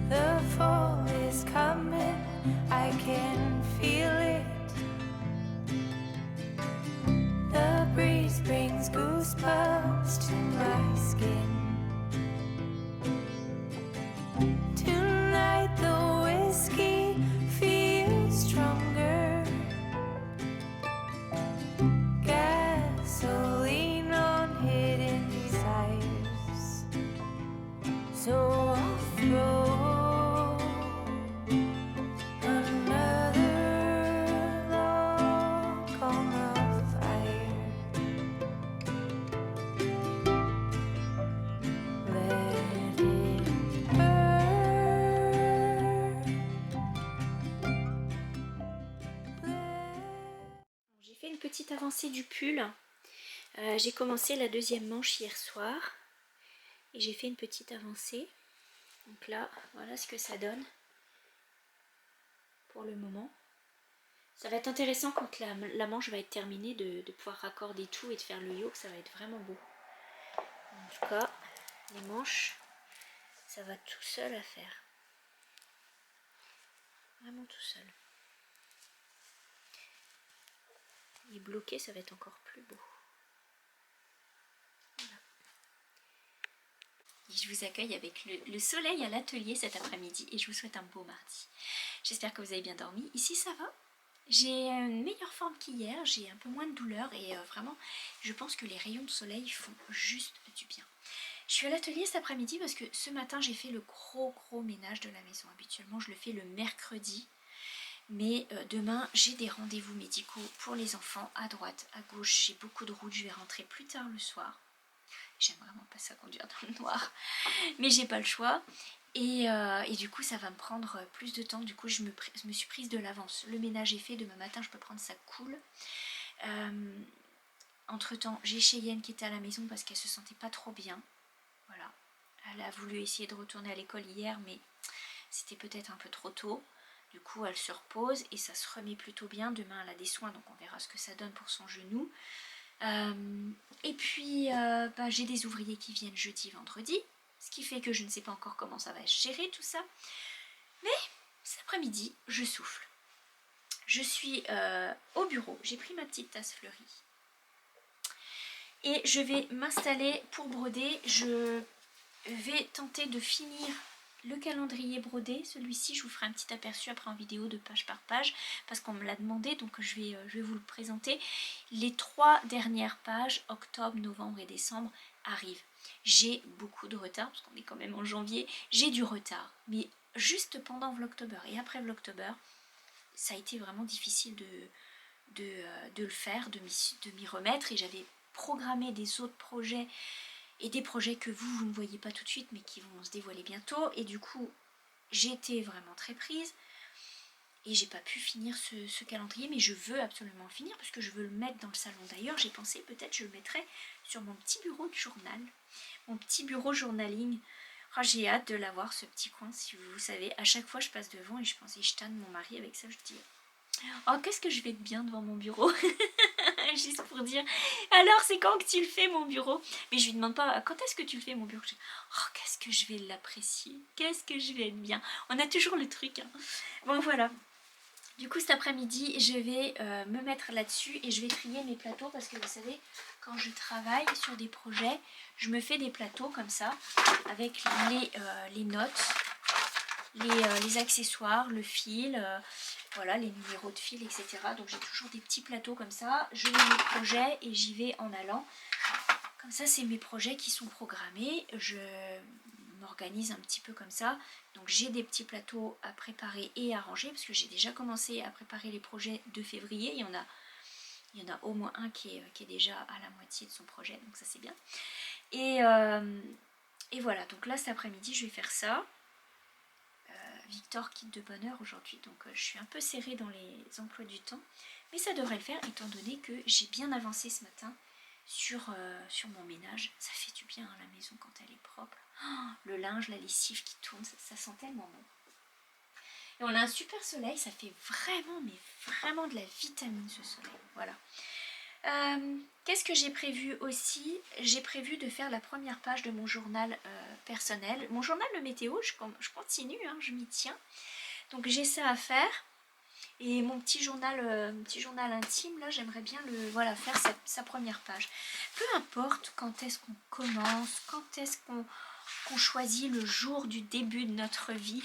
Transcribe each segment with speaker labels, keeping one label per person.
Speaker 1: The fall is coming, I can feel it. The breeze brings goosebumps to my skin. Tonight the whiskey feels stronger. Gasoline on hidden desires. So I'll throw another log on the fire. Let it burn.
Speaker 2: J'ai fait une petite avancée du pull. J'ai commencé la deuxième manche hier soir et j'ai fait une petite avancée. Donc là, voilà ce que ça donne pour le moment. Ça va être intéressant quand la manche va être terminée de pouvoir raccorder tout et de faire le yoke, ça va être vraiment beau. En tout cas, les manches, ça va tout seul à faire. Vraiment tout seul. Et bloqué, ça va être encore plus beau. Voilà. Et je vous accueille avec le soleil à l'atelier cet après-midi et je vous souhaite un beau mardi. J'espère que vous avez bien dormi. Ici, ça va. J'ai une meilleure forme qu'hier, j'ai un peu moins de douleur et vraiment, je pense que les rayons de soleil font juste du bien. Je suis à l'atelier cet après-midi parce que ce matin, j'ai fait le gros ménage de la maison. Habituellement, je le fais le mercredi. Mais demain, j'ai des rendez-vous médicaux pour les enfants à droite, à gauche. J'ai beaucoup de routes, je vais rentrer plus tard le soir. J'aime vraiment pas ça conduire dans le noir, mais j'ai pas le choix. Et du coup, ça va me prendre plus de temps. Du coup, je me suis prise de l'avance. Le ménage est fait, demain matin, je peux prendre ça cool. Entre-temps, j'ai Cheyenne qui était à la maison parce qu'elle se sentait pas trop bien. Voilà. Elle a voulu essayer de retourner à l'école hier, mais c'était peut-être un peu trop tôt. Du coup, elle se repose et ça se remet plutôt bien. Demain, elle a des soins, donc on verra ce que ça donne pour son genou. Et puis, j'ai des ouvriers qui viennent jeudi, vendredi. Ce qui fait que je ne sais pas encore comment ça va se gérer tout ça. Mais cet après-midi, je souffle. Je suis au bureau. J'ai pris ma petite tasse fleurie. Et je vais m'installer pour broder. Je vais tenter de finir le calendrier brodé. Celui-ci, je vous ferai un petit aperçu après en vidéo de page par page parce qu'on me l'a demandé, donc je vais vous le présenter. Les 3 dernières pages, octobre, novembre et décembre, arrivent. J'ai beaucoup de retard parce qu'on est quand même en janvier. J'ai du retard, mais juste pendant Vlogtober et après Vlogtober, ça a été vraiment difficile de le faire, de m'y remettre, et j'avais programmé des autres projets et des projets que vous ne voyez pas tout de suite mais qui vont se dévoiler bientôt, et du coup j'étais vraiment très prise et j'ai pas pu finir ce calendrier, mais je veux absolument le finir parce que je veux le mettre dans le salon. D'ailleurs, j'ai pensé peut-être je le mettrai sur mon petit bureau de journal, mon petit bureau journaling. Oh, j'ai hâte de l'avoir, ce petit coin. Si vous savez, à chaque fois je passe devant et je pense, et je tanne mon mari avec ça, je dis oh, qu'est-ce que je vais être bien devant mon bureau. Juste pour dire, alors c'est quand que tu le fais mon bureau? Mais je lui demande pas quand est-ce que tu le fais mon bureau. Je dis, oh, qu'est-ce que je vais l'apprécier, qu'est-ce que je vais être bien. On a toujours le truc, hein. Bon voilà. Du coup cet après-midi je vais me mettre là-dessus et je vais trier mes plateaux parce que vous savez, quand je travaille sur des projets, je me fais des plateaux comme ça avec les notes, les accessoires, le fil, voilà, les numéros de fil, etc. Donc j'ai toujours des petits plateaux comme ça. Je mets mes projets et j'y vais en allant. Comme ça, c'est mes projets qui sont programmés. Je m'organise un petit peu comme ça. Donc j'ai des petits plateaux à préparer et à ranger parce que j'ai déjà commencé à préparer les projets de février. Il y en a au moins un qui est déjà à la moitié de son projet, donc ça c'est bien. Et voilà, donc là cet après-midi je vais faire ça. Victor quitte de bonne heure aujourd'hui, donc je suis un peu serrée dans les emplois du temps, mais ça devrait le faire étant donné que j'ai bien avancé ce matin sur mon ménage. Ça fait du bien à la maison quand elle est propre. Oh, le linge, la lessive qui tourne, ça sent tellement bon. Et on a un super soleil, ça fait vraiment, mais vraiment de la vitamine ce soleil. Voilà. Qu'est-ce que j'ai prévu aussi? J'ai prévu de faire la première page de mon journal personnel. Mon journal de météo, je continue, hein, je m'y tiens. Donc j'ai ça à faire. Et mon petit journal intime, là, j'aimerais bien faire sa première page. Peu importe quand est-ce qu'on commence, quand est-ce qu'on choisit le jour du début de notre vie.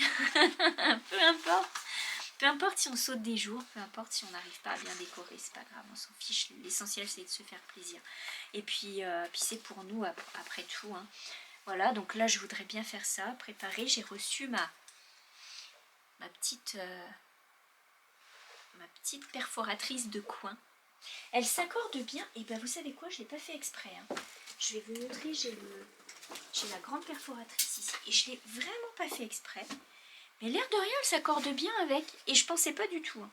Speaker 2: Peu importe si on saute des jours, peu importe si on n'arrive pas à bien décorer, c'est pas grave, on s'en fiche. L'essentiel, c'est de se faire plaisir. Et puis c'est pour nous, après tout. Hein. Voilà, donc là, je voudrais bien faire ça, préparer. J'ai reçu ma petite perforatrice de coin. Elle s'accorde bien. Et ben vous savez quoi, je l'ai pas fait exprès. Hein. Je vais vous montrer, j'ai la grande perforatrice ici. Et je l'ai vraiment pas fait exprès. Mais l'air de rien, elle s'accorde bien avec. Et je pensais pas du tout. Hein.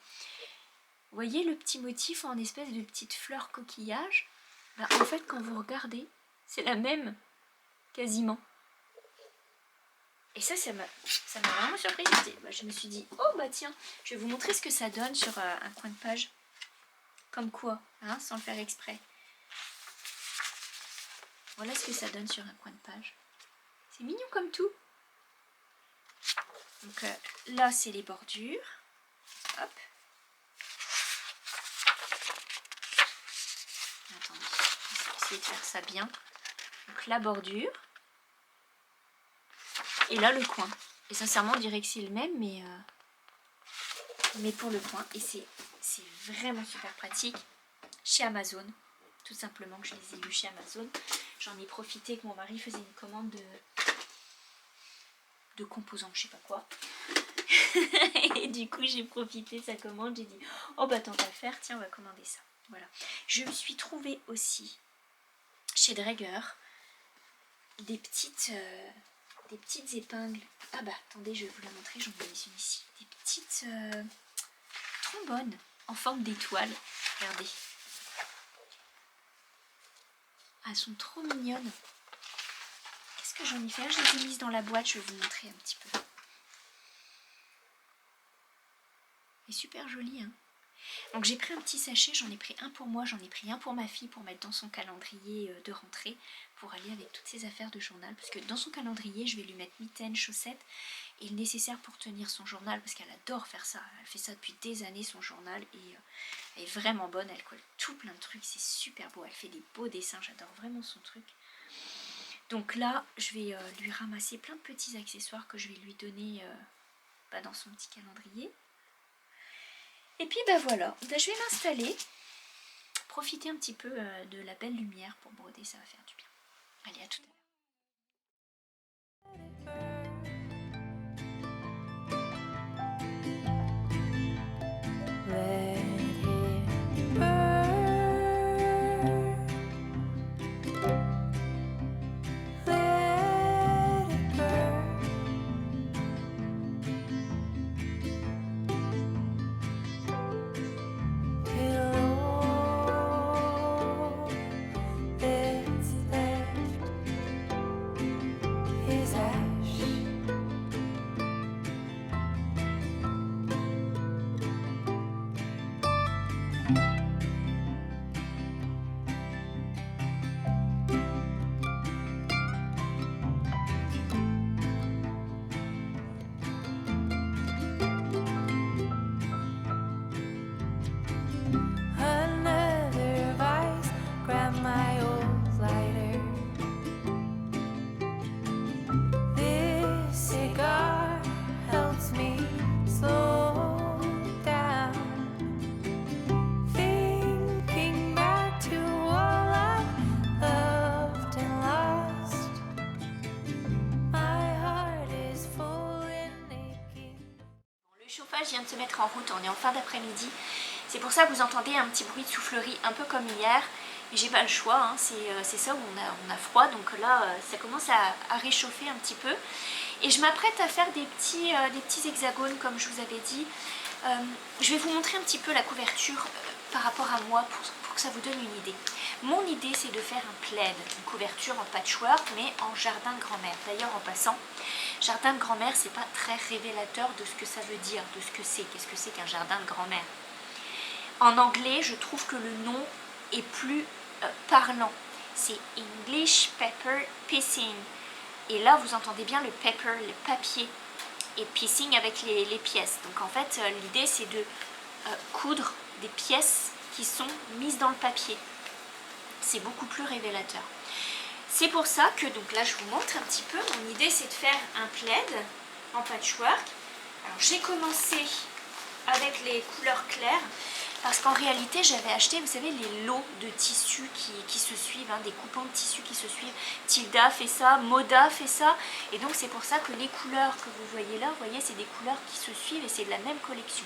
Speaker 2: Vous voyez le petit motif en espèce de petite fleur coquillage. Ben, en fait, quand vous regardez, c'est la même. Quasiment. Et ça m'a vraiment surpris. Je me suis dit, oh bah tiens, je vais vous montrer ce que ça donne sur un coin de page. Comme quoi, hein, sans le faire exprès. Voilà ce que ça donne sur un coin de page. C'est mignon comme tout. Donc là, c'est les bordures. Hop. Attendez, je vais essayer de faire ça bien. Donc la bordure. Et là, le coin. Et sincèrement, on dirait que c'est le même, mais pour le coin. Et c'est vraiment super pratique. Chez Amazon. Tout simplement que je les ai lus chez Amazon. J'en ai profité que mon mari faisait une commande de composants, je sais pas quoi. Et du coup, j'ai profité de sa commande. J'ai dit, oh bah tant qu'à faire, tiens, on va commander ça. Voilà. Je me suis trouvée aussi chez Draeger des petites épingles. Ah bah attendez, je vais vous la montrer, j'en ai mis une ici. Des petites trombones en forme d'étoile. Regardez. Ah, elles sont trop mignonnes. Qu'est-ce que j'en ai fait? Je les ai mises dans la boîte, je vais vous montrer un petit peu. Elle est super jolie, hein. Donc j'ai pris un petit sachet, j'en ai pris un pour moi, j'en ai pris un pour ma fille pour mettre dans son calendrier de rentrée pour aller avec toutes ses affaires de journal, parce que dans son calendrier je vais lui mettre mitaines, chaussettes et le nécessaire pour tenir son journal, parce qu'elle adore faire ça, elle fait ça depuis des années son journal et elle est vraiment bonne, elle colle tout plein de trucs, c'est super beau, elle fait des beaux dessins, j'adore vraiment son truc. Donc là je vais lui ramasser plein de petits accessoires que je vais lui donner dans son petit calendrier. Et puis voilà, je vais m'installer, profiter un petit peu de la belle lumière pour broder, ça va faire du bien. Allez, à tout à l'heure. Vient de se mettre en route, on est en fin d'après-midi, c'est pour ça que vous entendez un petit bruit de soufflerie un peu comme hier, mais j'ai pas le choix, hein. C'est ça où on a froid, donc là ça commence à réchauffer un petit peu et je m'apprête à faire des petits hexagones comme je vous avais dit. Je vais vous montrer un petit peu la couverture par rapport à moi pour que ça vous donne une idée. Mon idée, c'est de faire un plaid, une couverture en patchwork, mais en jardin de grand-mère. D'ailleurs, en passant, jardin de grand-mère, c'est pas très révélateur de ce que ça veut dire, de ce que c'est. Qu'est-ce que c'est qu'un jardin de grand-mère? En anglais, je trouve que le nom est plus parlant. C'est English Paper Piecing. Et là, vous entendez bien le paper, le papier, et piecing avec les pièces. Donc en fait, l'idée, c'est de coudre des pièces qui sont mises dans le papier. C'est beaucoup plus révélateur. C'est pour ça que, donc là, je vous montre un petit peu. Mon idée, c'est de faire un plaid en patchwork. Alors, j'ai commencé avec les couleurs claires. Parce qu'en réalité, j'avais acheté, vous savez, les lots de tissus qui se suivent, hein, des coupons de tissus qui se suivent. Tilda fait ça, Moda fait ça. Et donc, c'est pour ça que les couleurs que vous voyez là, vous voyez, c'est des couleurs qui se suivent et c'est de la même collection.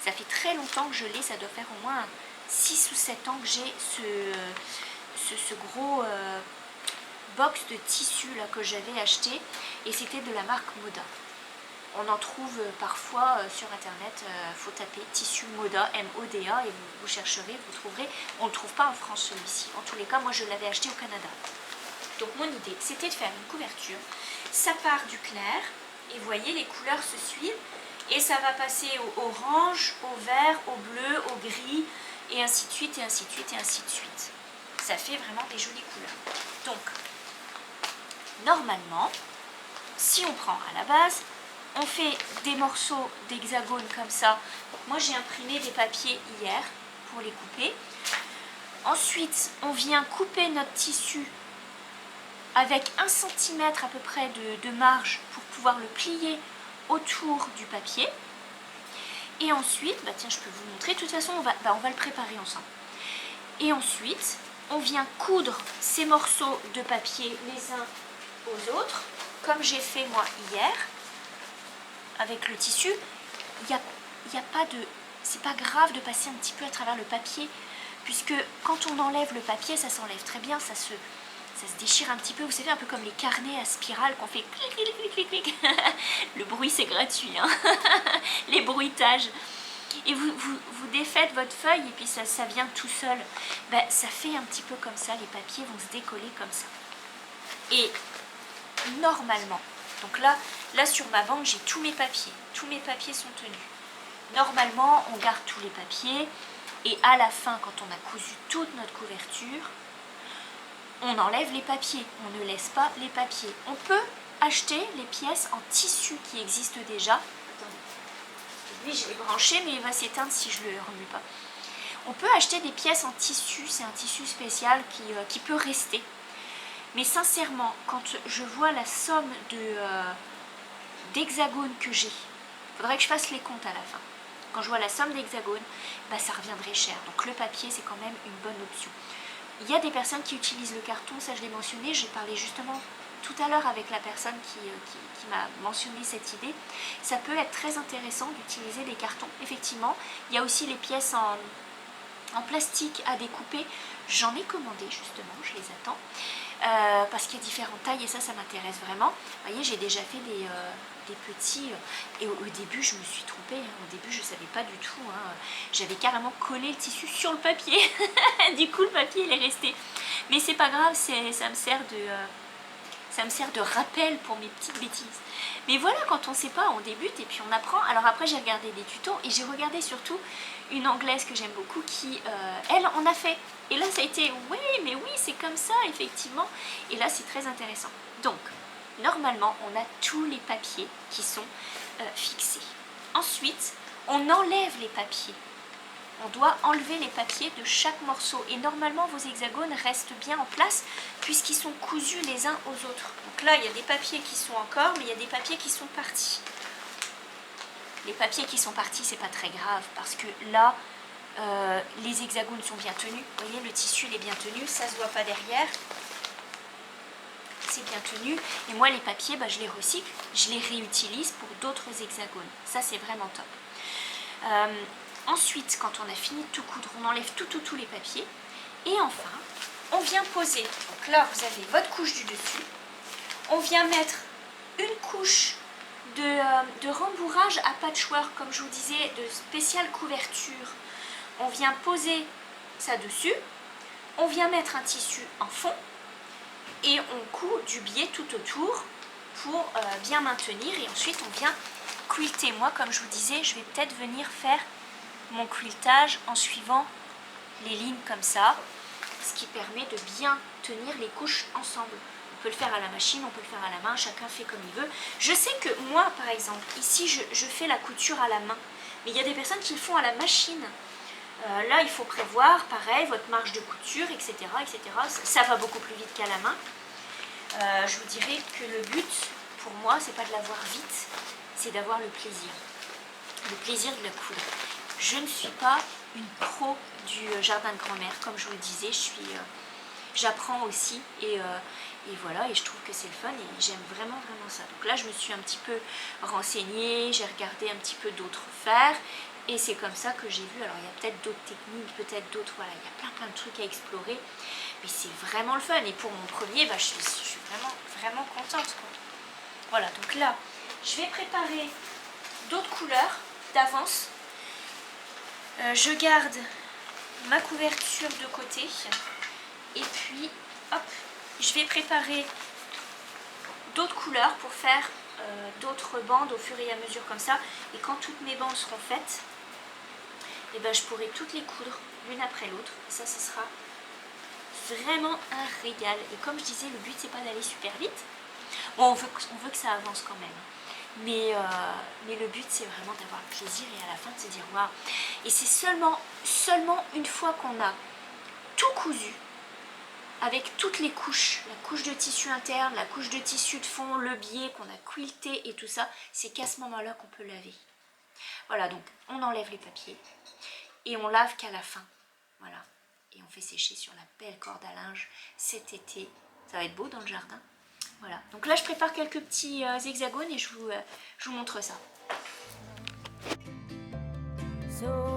Speaker 2: Ça fait très longtemps que je l'ai, ça doit faire au moins 6 ou 7 ans que j'ai ce gros box de tissus là que j'avais acheté. Et c'était de la marque Moda. On en trouve parfois sur internet, faut taper tissu Moda, M-O-D-A, et vous chercherez, vous trouverez. On ne le trouve pas en France celui-ci. En tous les cas, moi je l'avais acheté au Canada. Donc mon idée, c'était de faire une couverture. Ça part du clair, et vous voyez, les couleurs se suivent. Et ça va passer au orange, au vert, au bleu, au gris, et ainsi de suite, et ainsi de suite, et ainsi de suite. Ça fait vraiment des jolies couleurs. Donc, normalement, si on prend à la base, on fait des morceaux d'hexagone comme ça. Moi, j'ai imprimé des papiers hier pour les couper. Ensuite, on vient couper notre tissu avec 1 cm à peu près de marge pour pouvoir le plier autour du papier. Et ensuite, bah tiens, je peux vous montrer. De toute façon, on va le préparer ensemble. Et ensuite, on vient coudre ces morceaux de papier les uns aux autres, comme j'ai fait moi hier. Avec le tissu, il y a pas de... C'est pas grave de passer un petit peu à travers le papier, puisque quand on enlève le papier, ça s'enlève très bien, ça se déchire un petit peu. Vous savez, un peu comme les carnets à spirale qu'on fait clic, clic, clic, clic, clic. Le bruit, c'est gratuit, hein. Les bruitages. Et vous défaites votre feuille et puis ça vient tout seul. Ben, ça fait un petit peu comme ça, les papiers vont se décoller comme ça. Et normalement, donc là sur ma banque, j'ai tous mes papiers. Tous mes papiers sont tenus. Normalement, on garde tous les papiers. Et à la fin, quand on a cousu toute notre couverture, on enlève les papiers. On ne laisse pas les papiers. On peut acheter les pièces en tissu qui existent déjà. Attendez. Lui, je l'ai branché, mais il va s'éteindre si je ne le remue pas. On peut acheter des pièces en tissu. C'est un tissu spécial qui peut rester. Mais sincèrement, quand je vois la somme d'hexagones que j'ai, il faudrait que je fasse les comptes à la fin. Quand je vois la somme d'hexagones, bah, ça reviendrait cher. Donc le papier, c'est quand même une bonne option. Il y a des personnes qui utilisent le carton, ça je l'ai mentionné. J'ai parlé justement tout à l'heure avec la personne qui m'a mentionné cette idée. Ça peut être très intéressant d'utiliser des cartons. Effectivement, il y a aussi les pièces en plastique à découper. J'en ai commandé justement, je les attends. Parce qu'il y a différentes tailles et ça m'intéresse vraiment. Vous voyez, j'ai déjà fait des petits et au début je me suis trompée, hein. Au début je savais pas du tout, hein. J'avais carrément collé le tissu sur le papier. Du coup le papier il est resté, mais c'est pas grave, ça me sert de rappel pour mes petites bêtises. Mais voilà, quand on sait pas, on débute et puis on apprend. Alors après j'ai regardé des tutos et j'ai regardé surtout une anglaise que j'aime beaucoup qui, elle, en a fait. Et là ça a été, oui, mais oui, c'est comme ça, effectivement. Et là c'est très intéressant. Donc, normalement, on a tous les papiers qui sont fixés. Ensuite, on enlève les papiers. On doit enlever les papiers de chaque morceau. Et normalement, vos hexagones restent bien en place puisqu'ils sont cousus les uns aux autres. Donc là, il y a des papiers qui sont encore, mais il y a des papiers qui sont partis. Les papiers qui sont partis, c'est pas très grave parce que là, les hexagones sont bien tenus. Vous voyez, le tissu il est bien tenu, ça se voit pas derrière. C'est bien tenu. Et moi, les papiers, bah, je les recycle, je les réutilise pour d'autres hexagones. Ça, c'est vraiment top. Ensuite, quand on a fini de tout coudre, on enlève tous les papiers. Et enfin, on vient poser. Donc là, vous avez votre couche du dessus. On vient mettre une couche de rembourrage à patchwork, comme je vous disais, de spéciale couverture. On vient poser ça dessus, on vient mettre un tissu en fond et on coud du biais tout autour pour bien maintenir, et ensuite on vient quilter. Moi, comme je vous disais, je vais peut-être venir faire mon quiltage en suivant les lignes comme ça, ce qui permet de bien tenir les couches ensemble. On peut le faire à la machine, on peut le faire à la main, chacun fait comme il veut. Je sais que moi, par exemple, ici, je fais la couture à la main, mais il y a des personnes qui le font à la machine. Là, il faut prévoir, pareil, votre marge de couture, etc. etc. Ça va beaucoup plus vite qu'à la main. Je vous dirais que le but, pour moi, c'est pas de l'avoir vite, c'est d'avoir le plaisir. Le plaisir de la coudre. Je ne suis pas une pro du jardin de grand-mère, comme je vous le disais, j'apprends aussi, et voilà, et je trouve que c'est le fun, et j'aime vraiment ça. Donc là, je me suis un petit peu renseignée, j'ai regardé un petit peu d'autres faire, et c'est comme ça que j'ai vu. Alors il y a peut-être d'autres techniques, peut-être d'autres, voilà, il y a plein de trucs à explorer, mais c'est vraiment le fun. Et pour mon premier, bah, je suis vraiment contente, quoi. Voilà, donc là, je vais préparer d'autres couleurs d'avance. Je garde ma couverture de côté, et puis hop, je vais préparer d'autres couleurs pour faire d'autres bandes au fur et à mesure comme ça, et quand toutes mes bandes seront faites, et ben je pourrai toutes les coudre l'une après l'autre, et ça, ce sera vraiment un régal. Et comme je disais, le but c'est pas d'aller super vite, bon, on veut que ça avance quand même, mais le but c'est vraiment d'avoir le plaisir, et à la fin de se dire waouh. Et c'est seulement une fois qu'on a tout cousu avec toutes les couches, la couche de tissu interne, la couche de tissu de fond, le biais qu'on a quilté et tout ça, c'est qu'à ce moment là qu'on peut laver. Voilà, donc on enlève les papiers et on lave qu'à la fin, voilà, et on fait sécher sur la belle corde à linge cet été. Ça va être beau dans le jardin. Voilà, donc là je prépare quelques petits hexagones, et je vous montre ça.
Speaker 1: So